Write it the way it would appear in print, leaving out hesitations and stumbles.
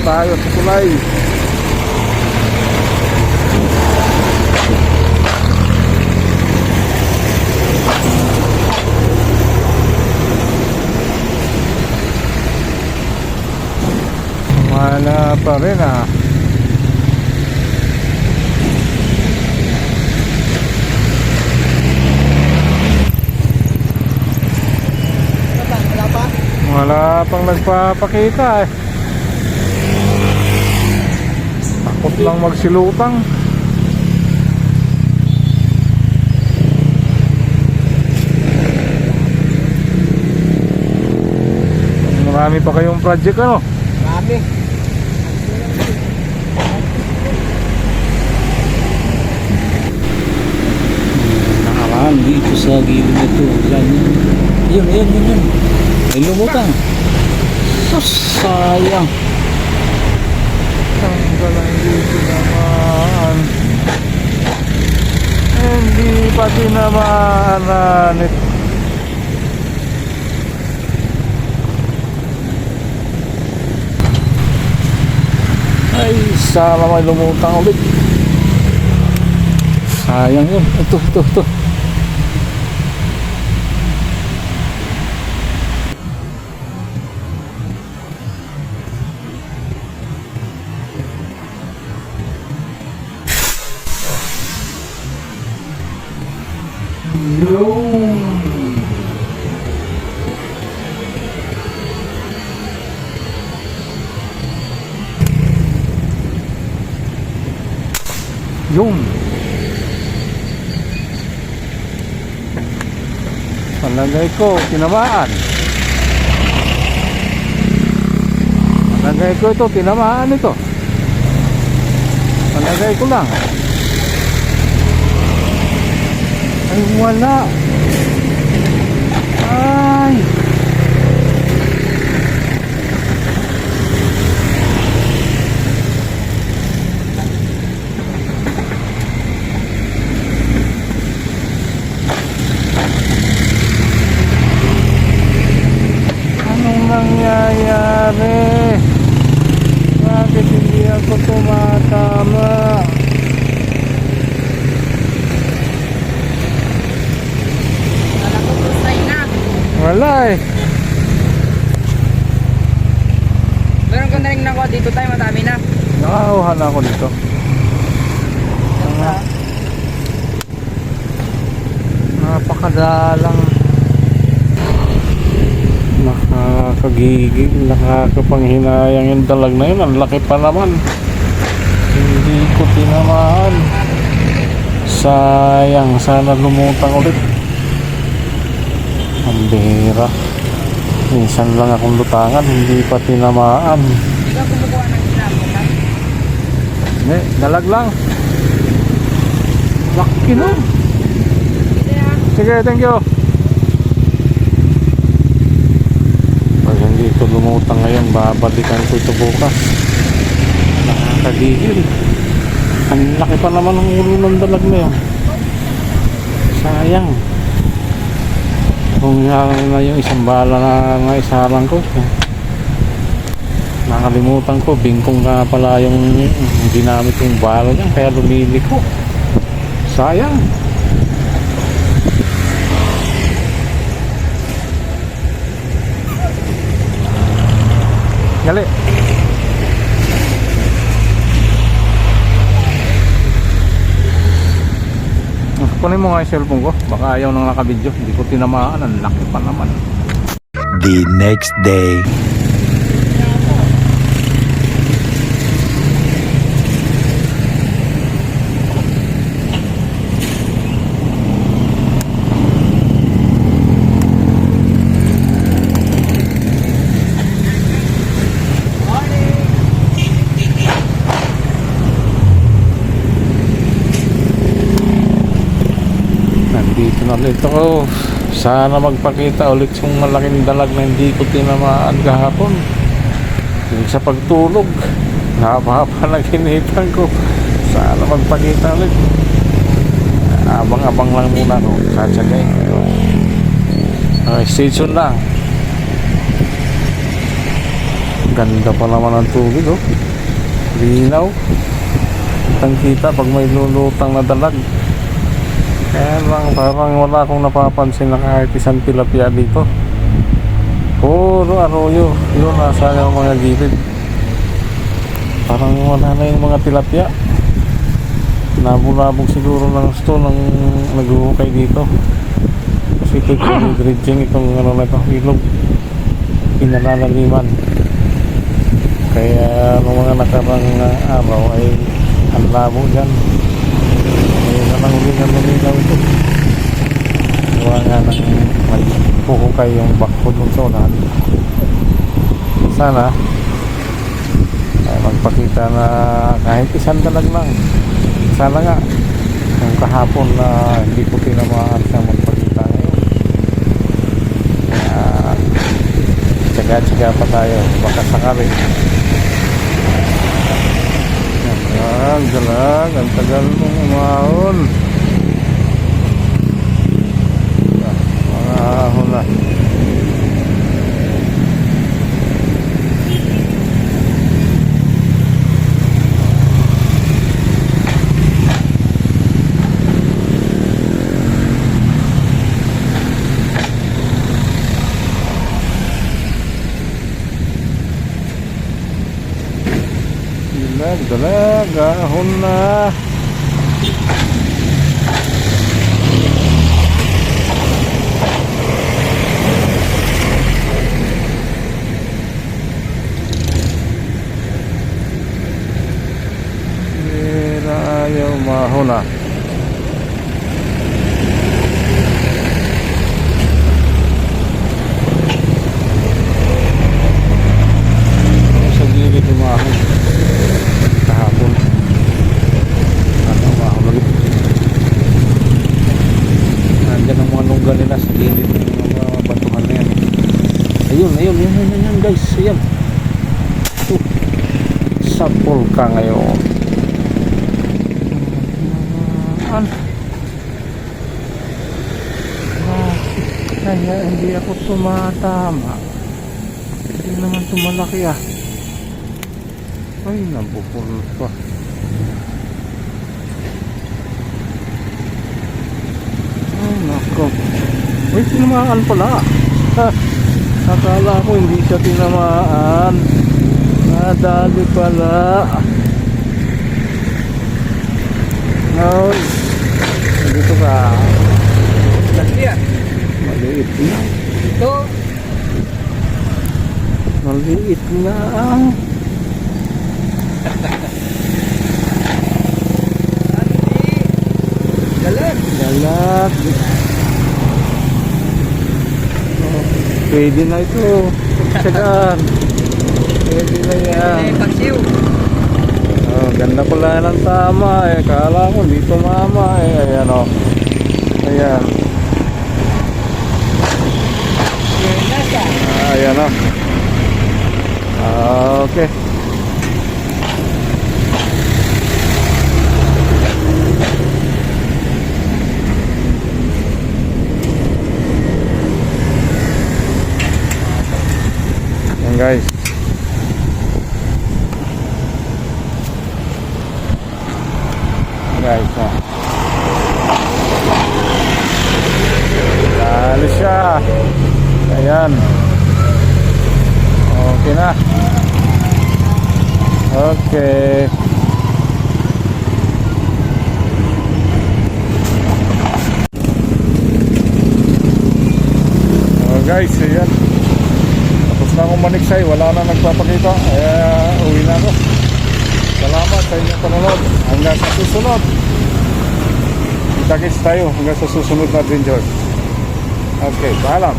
tayo sa kulay. Wala pa rin ah. Wala pang nagpapakita eh. Takot lang magsilutang. Marami pa kayong project ano? Marami. Nakaraan dito sa gilid nito. Yun. May lumutang. Sayang. Tanggalan dito naman. Hindi pa tinamaan. Ay, sana may lumutang ulit. Sayang yun. Ito. Yung palagay ko tinamaan. Palagay ko ito tinamaan ito. Palagay ko lang. Ay wala. Ay nangyayari? Bakit hindi ako tumatama? Wala eh. Meron ko na rin nakuha dito tayo, madami na. Nakakuha na ako dito. Napakadalang. Nakakagigil, nakakapanghinayang yung dalag na yun. Ang laki pa naman. Hindi ko tinamaan. Sayang, sana lumutang ulit. Ang bihira. Minsan lang akong lutangan, hindi pa tinamaan. Hindi ka kumukuha ng sinabukan? Hindi, dalag lang. Laki nun. Sige, thank you. Pag hindi ito lumutang ngayon, babalikan ko ito bukas. Nakakagigil. Ang laki pa naman ng ulo ng dalag na yun. Sayang. Kung na yung isang bala na isalang ko, nakalimutan ko, bingkong nga pala yung ginamit yung bala niya, kaya lumiliko. Sayang. Gali. Kunin mo nga yung cellphone ko, baka ayaw nang nakabidyo. Hindi ko tinamaan, ang laki pa naman. The next day. Dito na ulit ako. Sana magpakita ulit yung malaking dalag na hindi ko tinamaan kahapon. Yung sa pagtulog, napapanaginitan ko. Sana magpakita ulit. Abang-abang lang muna ako. Satsagay. Okay, stay tuned lang. Ganda pa naman ang tubig, oh. Linaw. Kitang kita pag may lulutang na dalag. Kaya lang parang wala akong napapansin na kahit isang tilapia dito. Puro arroyo. Yun, nasa yung mga gilid. Parang wala na yung mga tilapia. Nabulabog siguro ng gusto ng naghuhukay dito. Kasi ito yung dredging itong ano na ito, ilog. Pinalalaliman. Kaya nung mga nakarang araw ay ang labo dyan. Ngayon na lang luminaw ito. Gawa nga ng may puhukay yung bakod ng sonan. Sana ay magpakita na kahit isang dalag lang. Sana nga yung kahapon na hindi ko tinamaan siya magpakita ngayon. Kaya tsaga-tsaga pa tayo, baka sakali. Dalag, ang tagal mong umahon. Mga ahon na. Dalag, ahon na. Ayaw mahon na. Sa gilid umahon kahapon. Ano umahon ulit. Nandiyan ang mga lungga nila sa gilid ng mga batuhan na yan. Ayun guys, ayan. Sapol ka ngayon. Kaya hindi ako tumatama. Hindi naman tumalaki ah. Ay, nabukol pa. Ay, nako. Ay, tinamaan pala. Ha, akala ko hindi siya tinamaan. Nadali pala. Ay, dito ka. Lagyan. Maliit na. Ito. Maliit na. Dalag. Dalag. Oh, pwede na ito. Tsagaan. Pwede na yan. Pagsiw. Oh, ganda pala ng tama eh. Kala ko hindi tumama eh. Ayan o. Ayan. Ayan o. Okay. Ayan guys. Guys, dali siya. Ayan. Okay na. Okay. Oh guys, ayan. Tapos na akong maniksay. Wala na nagpapakita. Uwi na ako. Salamat sa inyong panonood. Hanggang sa susunod. Kita-kits tayo hanggang sa susunod na adventure. Okay, paalam.